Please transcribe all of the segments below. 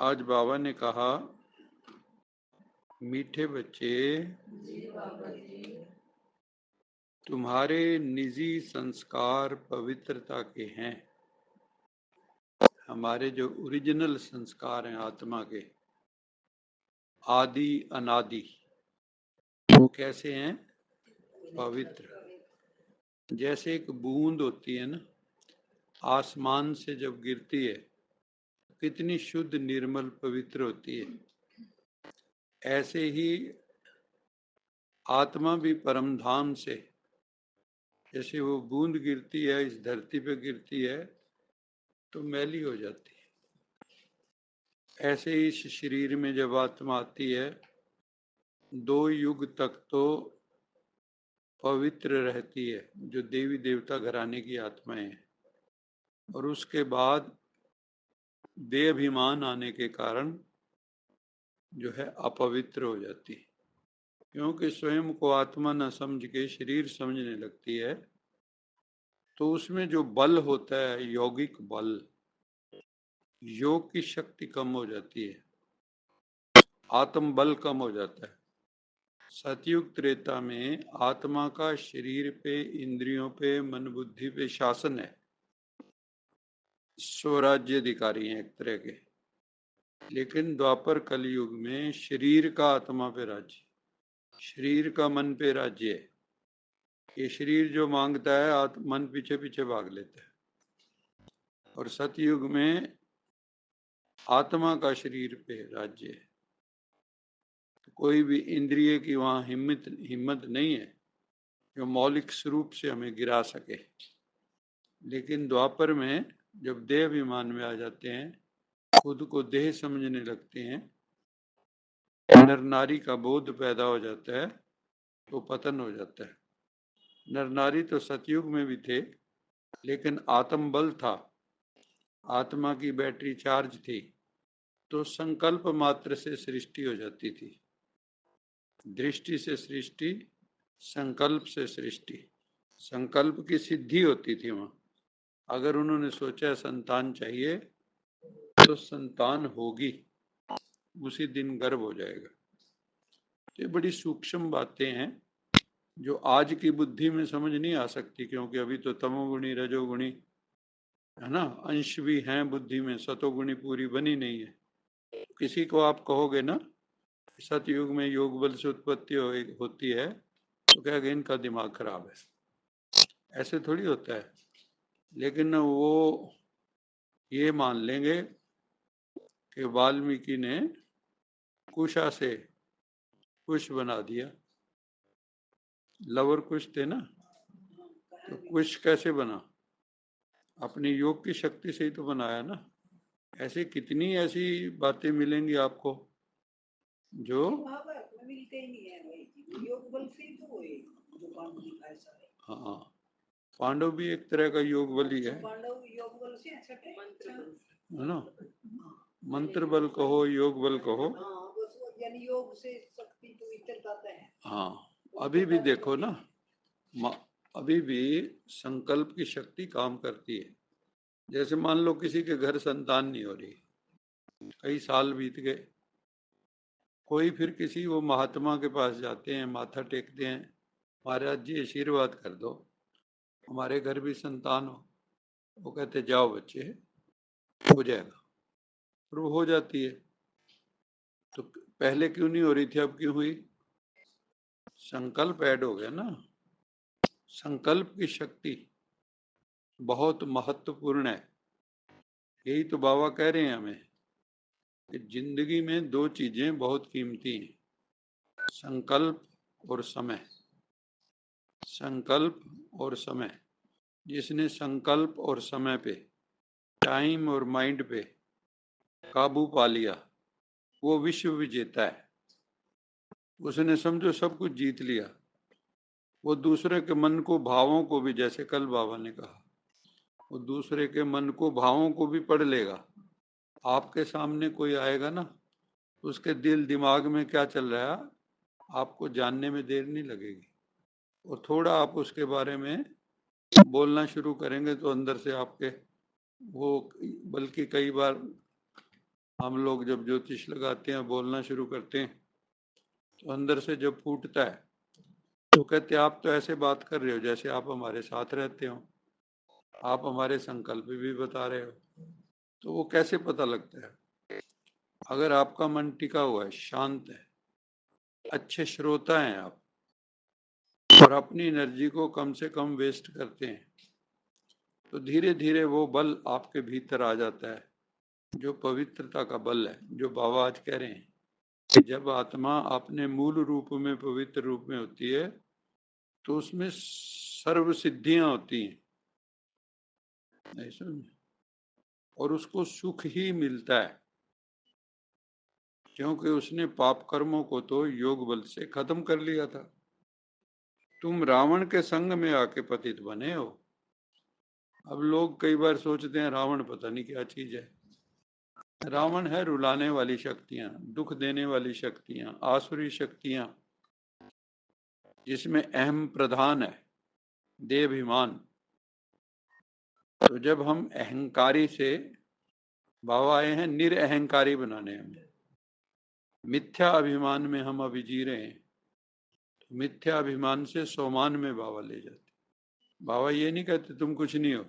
आज बाबा ने कहा, मीठे बच्चे, तुम्हारे निजी संस्कार पवित्रता के हैं। हमारे जो ओरिजिनल संस्कार हैं आत्मा के, आदि अनादि, वो कैसे हैं? पवित्र। जैसे एक बूंद होती है ना, आसमान से जब गिरती है कितनी शुद्ध निर्मल पवित्र होती है। ऐसे ही आत्मा भी परम धाम से, जैसे वो बूंद गिरती है, इस धरती पे गिरती है तो मैली हो जाती है। ऐसे ही इस शरीर में जब आत्मा आती है 2 युग तक तो पवित्र रहती है, जो देवी देवता घराने की आत्माएं हैं, और उसके बाद देहाभिमान आने के कारण जो है अपवित्र हो जाती है, क्योंकि स्वयं को आत्मा न समझ के शरीर समझने लगती है। तो उसमें जो बल होता है, यौगिक बल, योग की शक्ति कम हो जाती है, आत्म बल कम हो जाता है। सतयुग त्रेता में आत्मा का शरीर पे, इंद्रियों पे, मन बुद्धि पे शासन है। स्वराज्य अधिकारी हैं एक तरह के। लेकिन द्वापर कलयुग में शरीर का आत्मा पे राज्य, शरीर का मन पे राज्य है। ये शरीर जो मांगता है मन पीछे पीछे भाग लेता है। और सतयुग में आत्मा का शरीर पे राज्य है। तो कोई भी इंद्रिय की वहां हिम्मत नहीं है जो मौलिक स्वरूप से हमें गिरा सके। लेकिन द्वापर में जब देह अभिमान में आ जाते हैं, खुद को देह समझने लगते हैं, नर नारी का बोध पैदा हो जाता है, तो पतन हो जाता है। नर नारी तो सतयुग में भी थे, लेकिन आत्म बल था, आत्मा की बैटरी चार्ज थी, तो संकल्प मात्र से सृष्टि हो जाती थी। दृष्टि से सृष्टि, संकल्प से सृष्टि। संकल्प की सिद्धि होती थी वहां। अगर उन्होंने सोचा संतान चाहिए तो संतान होगी, उसी दिन गर्भ हो जाएगा। ये बड़ी सूक्ष्म बातें हैं जो आज की बुद्धि में समझ नहीं आ सकती, क्योंकि अभी तो तमोगुणी रजोगुणी है ना, अंश भी हैं बुद्धि में, सतोगुणी पूरी बनी नहीं है। किसी को आप कहोगे ना सतयुग में योग बल से उत्पत्ति होती है, तो कहेगा इनका दिमाग खराब है। ऐसे थोड़ी होता है। लेकिन वो ये मान लेंगे कि वाल्मीकि ने कुशा से कुश बना दिया। लवर कुश थे ना, तो कुश कैसे बना? अपनी योग की शक्ति से ही तो बनाया ना। ऐसे कितनी ऐसी बातें मिलेंगी आपको जो मिलते ही नहीं है भाई, योग बल से ही तो है जो पांडव का ऐसा है। हाँ, पांडव भी एक तरह का योग बल ही है। पांडव योग बल से छठे है ना, मंत्र बल कहो, योग बल कहो। यानी योग से शक्ति तो इतर जाता है। हाँ, अभी भी देखो ना, अभी भी संकल्प की शक्ति काम करती है। जैसे मान लो किसी के घर संतान नहीं हो रही, कई साल बीत गए, कोई फिर किसी वो महात्मा के पास जाते हैं, माथा टेकते हैं, महाराज जी आशीर्वाद कर दो, हमारे घर भी संतान हो। वो कहते जाओ बच्चे, हो जाएगा, और वो हो जाती है। तो पहले क्यों नहीं हो रही थी, अब क्यों हुई? संकल्प ऐड हो गया ना। संकल्प की शक्ति बहुत महत्वपूर्ण है। यही तो बाबा कह रहे हैं हमें कि जिंदगी में 2 चीजें बहुत कीमती हैं, संकल्प और समय। संकल्प और समय। जिसने संकल्प और समय पे, टाइम और माइंड पे काबू पा लिया, वो विश्व विजेता है। उसने समझो सब कुछ जीत लिया। वो दूसरे के मन को, भावों को भी, जैसे कल बाबा ने कहा, वो दूसरे के मन को, भावों को भी पढ़ लेगा। आपके सामने कोई आएगा ना, उसके दिल दिमाग में क्या चल रहा है आपको जानने में देर नहीं लगेगी। और थोड़ा आप उसके बारे में बोलना शुरू करेंगे तो अंदर से आपके वो, बल्कि कई बार हम लोग जब ज्योतिष लगाते हैं, बोलना शुरू करते हैं, तो अंदर से जब फूटता है तो कहते हैं आप तो ऐसे बात कर रहे हो जैसे आप हमारे साथ रहते हो, आप हमारे संकल्प भी बता रहे हो। तो वो कैसे पता लगता है? अगर आपका मन टिका हुआ है, शांत है, अच्छे श्रोता हैं आप, और अपनी एनर्जी को कम से कम वेस्ट करते हैं, तो धीरे धीरे वो बल आपके भीतर आ जाता है, जो पवित्रता का बल है, जो बाबा आज कह रहे हैं कि जब आत्मा अपने मूल रूप में, पवित्र रूप में होती है, तो उसमें सर्व सिद्धियां होती हैं, नहीं समझे? और उसको सुख ही मिलता है, क्योंकि उसने पाप कर्मों को तो योग बल से खत्म कर लिया था। तुम रावण के संग में आके पतित बने हो। अब लोग कई बार सोचते हैं रावण पता नहीं क्या चीज है। रावण है रुलाने वाली शक्तियां, दुख देने वाली शक्तियां, आसुरी शक्तियां, जिसमें अहम प्रधान है, देहाभिमान। तो जब हम अहंकारी से, बाबा आए हैं निरअहंकारी बनाने हमें, मिथ्या अभिमान में हम अभी जी रहे हैं, तो मिथ्या अभिमान से सोमान में बाबा ले जाते। बाबा ये नहीं कहते तुम कुछ नहीं हो,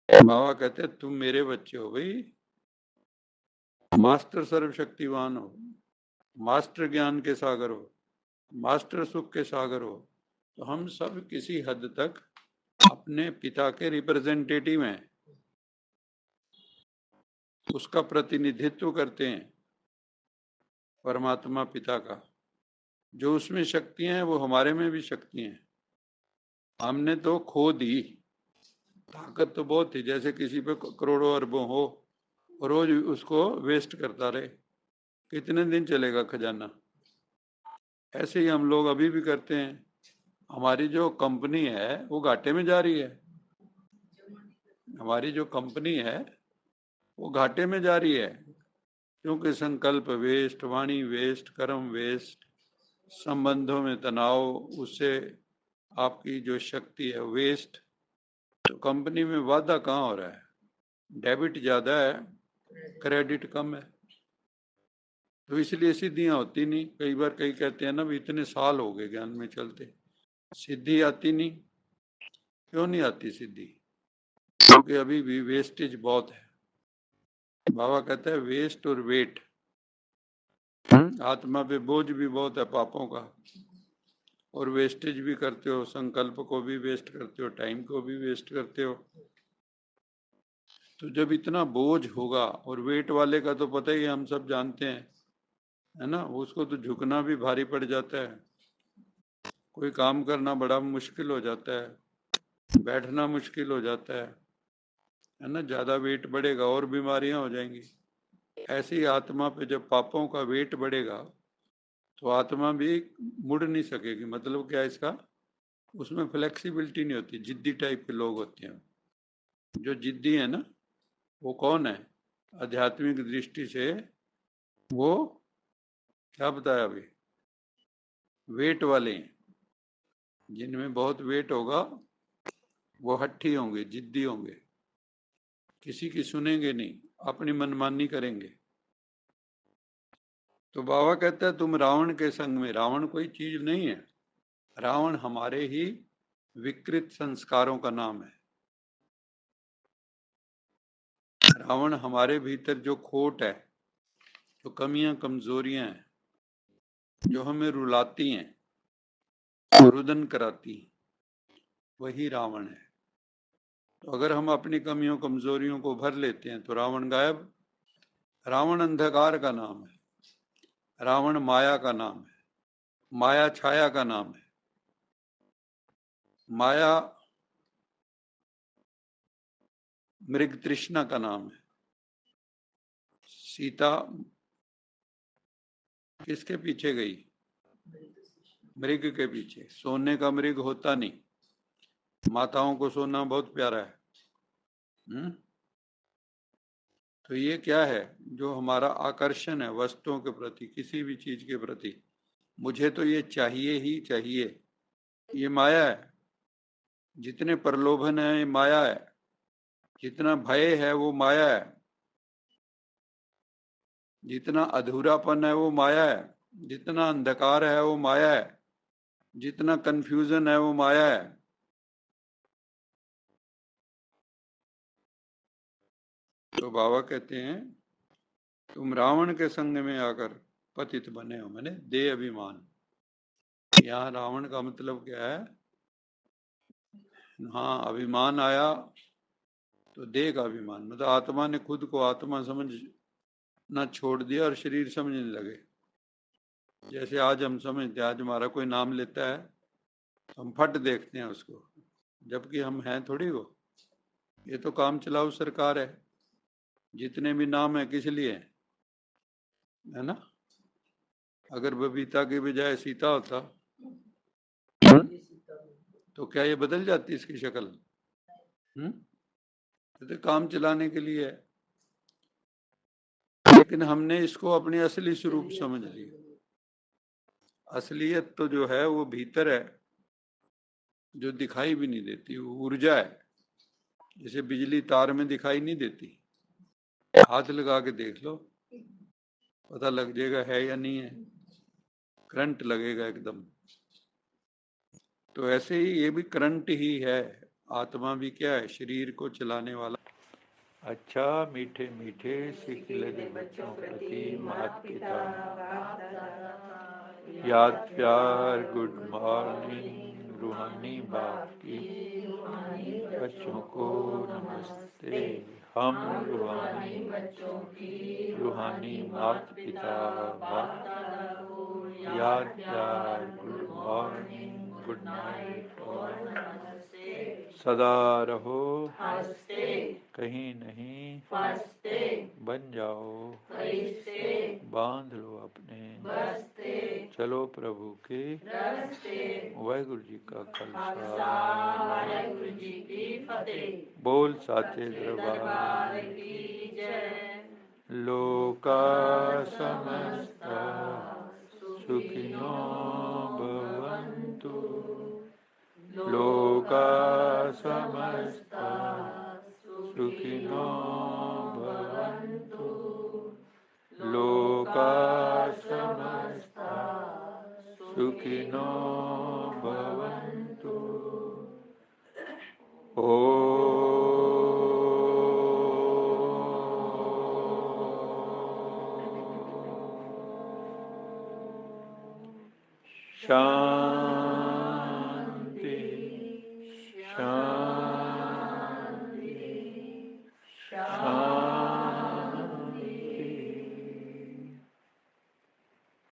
बाबा कहते तुम मेरे बच्चे हो भाई, मास्टर सर्वशक्तिवान हो, मास्टर ज्ञान के सागर हो, मास्टर सुख के सागर हो। तो हम सब किसी हद तक अपने पिता के रिप्रेजेंटेटिव हैं, उसका प्रतिनिधित्व करते हैं, परमात्मा पिता का। जो उसमें शक्तियां हैं वो हमारे में भी शक्ति हैं। हमने तो खो दी, ताकत तो बहुत थी, जैसे किसी पे करोड़ों अरबों हो, रोज उसको वेस्ट करता रहे, कितने दिन चलेगा खजाना? ऐसे ही हम लोग अभी भी करते हैं। हमारी जो कंपनी है वो घाटे में जा रही है, हमारी जो कंपनी है वो घाटे में जा रही है, क्योंकि संकल्प वेस्ट, वाणी वेस्ट, कर्म वेस्ट, संबंधों में तनाव, उससे आपकी जो शक्ति है वेस्ट। तो कंपनी में वादा कहाँ हो रहा है? डेबिट ज्यादा है, क्रेडिट कम है, तो इसलिए सिद्धियां होती नहीं। कई बार कई कहते हैं ना भी इतने साल हो गए ज्ञान में चलते, सिद्धि आती नहीं। क्यों नहीं आती सिद्धि? क्योंकि अभी भी वेस्टेज बहुत है। बाबा कहता है वेस्ट और वेट, आत्मा पे बोझ भी बहुत है पापों का, और वेस्टेज भी करते हो, संकल्प को भी वेस्ट करते हो, टाइम को भी वेस्ट करते हो। तो जब इतना बोझ होगा, और वेट वाले का तो पता ही है, हम सब जानते हैं, है ना, उसको तो झुकना भी भारी पड़ जाता है, कोई काम करना बड़ा मुश्किल हो जाता है, बैठना मुश्किल हो जाता है ना, ज्यादा वेट बढ़ेगा और बीमारियां हो जाएंगी। ऐसी आत्मा पे जब पापों का वेट बढ़ेगा तो आत्मा भी मुड़ नहीं सकेगी। मतलब क्या इसका? उसमें फ्लेक्सिबिलिटी नहीं होती, जिद्दी टाइप के लोग होते हैं। जो जिद्दी है ना, वो कौन है? आध्यात्मिक दृष्टि से वो, क्या बताया अभी, वेट वाले हैं। जिनमें बहुत वेट होगा वो हट्ठी होंगे, जिद्दी होंगे, किसी की सुनेंगे नहीं, अपनी मनमानी करेंगे। तो बाबा कहता है तुम रावण के संग में, रावण कोई चीज नहीं है, रावण हमारे ही विकृत संस्कारों का नाम है। रावण हमारे भीतर जो खोट है, जो कमियां कमजोरियां हैं, जो हमें रुलाती हैं, रुदन कराती हैं, वही रावण है। तो अगर हम अपनी कमियों कमजोरियों को भर लेते हैं तो रावण गायब। रावण अंधकार का नाम है, रावण माया का नाम है, माया छाया का नाम है। माया मृग तृष्णा का नाम है। सीता किसके पीछे गई? मृग के पीछे। सोने का मृग होता नहीं, माताओं को सोना बहुत प्यारा है। तो ये क्या है? जो हमारा आकर्षण है वस्तुओं के प्रति, किसी भी चीज के प्रति, मुझे तो ये चाहिए ही चाहिए, ये माया है। जितने प्रलोभन है ये माया है, जितना भय है वो माया है। जितना अधूरापन है वो माया है, जितना अंधकार है वो माया है, जितना कंफ्यूजन है वो माया है। तो बाबा कहते हैं तुम रावण के संग में आकर पतित बने हो, मैंने दे अभिमान। यहाँ रावण का मतलब क्या है? हाँ, अभिमान आया तो देह का अभिमान, मतलब आत्मा ने खुद को आत्मा समझ ना छोड़ दिया और शरीर समझने लगे। जैसे आज हम समझते, आज हमारा कोई नाम लेता है तो हम फट देखते हैं उसको, जबकि हम हैं थोड़ी वो। ये तो काम चलाऊ सरकार है, जितने भी नाम है किस लिए है ना? अगर बबीता की बजाय सीता होता तो क्या ये बदल जाती इसकी शक्ल? तो काम चलाने के लिए है, लेकिन हमने इसको अपनी असली स्वरूप समझ लिया। असलियत तो जो है वो भीतर है, जो दिखाई भी नहीं देती, वो ऊर्जा है। जैसे बिजली तार में दिखाई नहीं देती, हाथ लगा के देख लो पता लग जाएगा है या नहीं है, करंट लगेगा एकदम। तो ऐसे ही ये भी करंट ही है, आत्मा भी क्या है? शरीर को चलाने वाला। अच्छा, मीठे मीठे सीख लगे बच्चों प्रति माता पिता, याद प्यार, गुड मॉर्निंग रूहानी बाप की, बच्चों को नमस्ते। हम रूहानी बच्चों की, रूहानी माता पिता बाप, याद प्यार, गुड मॉर्निंग, गुड नाइट और नमस्ते। सदा रहो हंसते, कहीं नहीं फंसते, बन जाओ फरिश्ते, बांध लो अपने बस्ते, चलो प्रभु के रस्ते। वाहिगुरु जी का खालसा, वाहिगुरु जी की फतेह। बोल साचे दरबार की जय। लोका समस्ता सुखिनो भवन्तु, लोका समस्ता सुखिनो भवन्तु, लोका समस्ता सुखिनो भवन्तु। शांति।